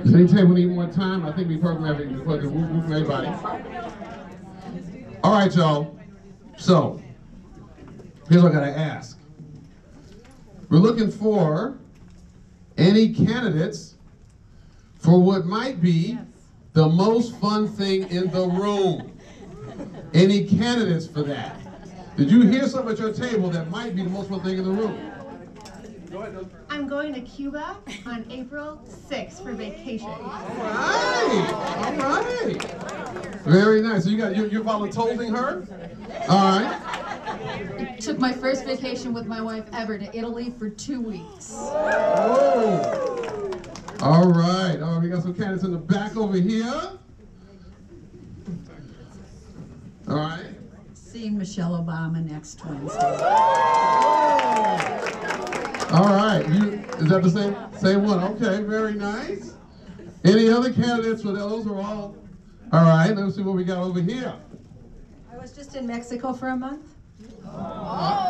Does any table need more time? I think we've heard from everybody. All right, y'all. So, here's what I gotta ask. We're looking for any candidates for what might be the most fun thing in the room. Any candidates for that? Did you hear something at your table that might be the most fun thing in the room? I'm going to Cuba on April 6th for vacation. All right. Very nice. So you're volunteering her? All right. I took my first vacation with my wife ever to Italy for 2 weeks. Oh. All right. Oh, we got some candidates in the back over here. All right. Seeing Michelle Obama next Wednesday. All right. Is that the same one? Okay. Very nice. Any other candidates for those? Are all right? Let's see what we got over here. I was just in Mexico for a month.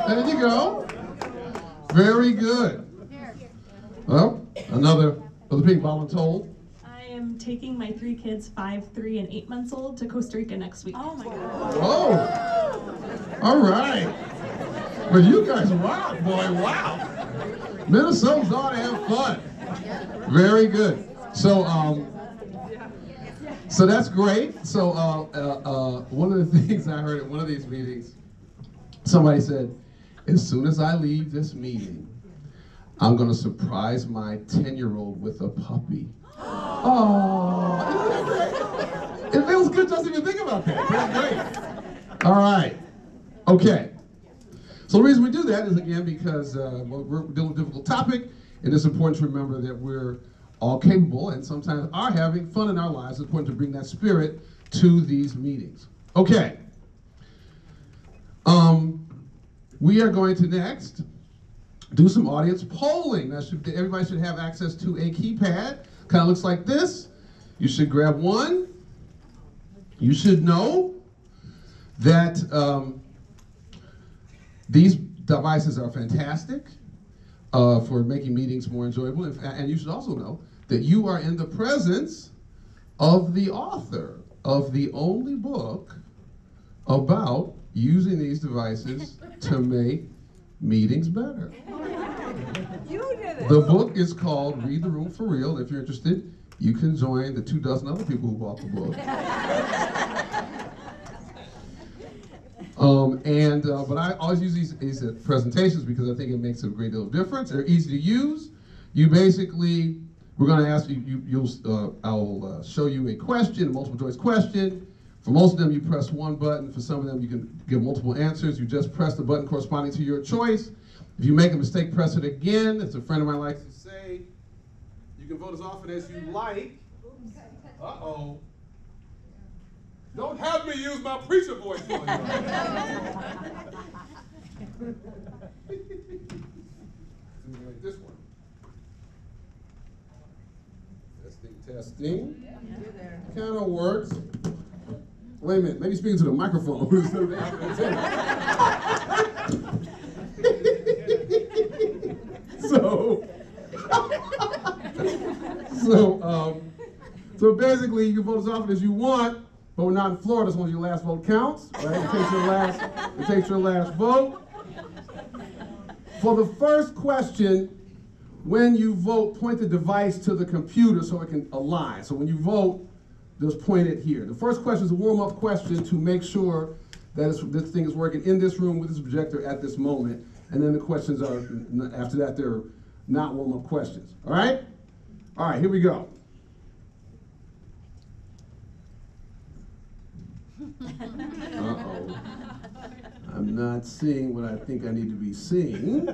There you go. Very good. Well, another being voluntold. I am taking my 3 kids, 5, 3, and 8 months old, to Costa Rica next week. Oh my God. Oh, all right. Well, you guys rock, boy. Wow. Minnesotans ought to have fun. Very good. So that's great. So one of the things I heard at one of these meetings, somebody said, as soon as I leave this meeting, I'm going to surprise my 10-year-old with a puppy. Oh, it feels good just to even think about that. That's great. All right. Okay. So the reason we do that is, again, because we're dealing with a difficult topic, and it's important to remember that we're all capable and sometimes are having fun in our lives. It's important to bring that spirit to these meetings. Okay. We are going to next do some audience polling. Everybody should have access to a keypad. Kind of looks like this. You should grab one. You should know that these devices are fantastic for making meetings more enjoyable. And you should also know that you are in the presence of the author of the only book about using these devices to make meetings better. You did it. The book is called Read the Room for Real. If you're interested, you can join the 24 other people who bought the book. But I always use these presentations because I think it makes a great deal of difference. They're easy to use. You basically, we're going to ask you, I'll show you a question, a multiple choice question. For most of them, you press one button. For some of them, you can give multiple answers. You just press the button corresponding to your choice. If you make a mistake, press it again. As a friend of mine likes to say, you can vote as often as you like. Uh-oh. Don't have me use my preacher voice on you. Like this one. Testing. Kind of works. Wait a minute, maybe speaking to the microphone. So basically, you can vote as often as you want, but we're not in Florida, so your last vote counts. Right? It takes your last vote. For the first question, when you vote, point the device to the computer so it can align. So when you vote, just point it here. The first question is a warm-up question to make sure that this thing is working in this room with this projector at this moment. And then the questions are, after that, they're not warm-up questions. All right? All right, here we go. Uh-oh. I'm not seeing what I think I need to be seeing.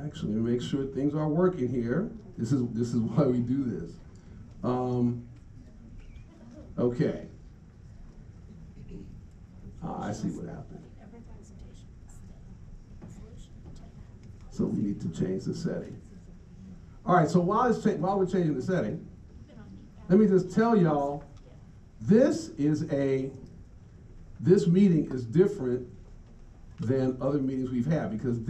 Actually, make sure things are working here. This is why we do this. Okay. I see what happened. So we need to change the setting. All right, so while we're changing the setting, let me just tell y'all, this meeting is different than other meetings we've had because this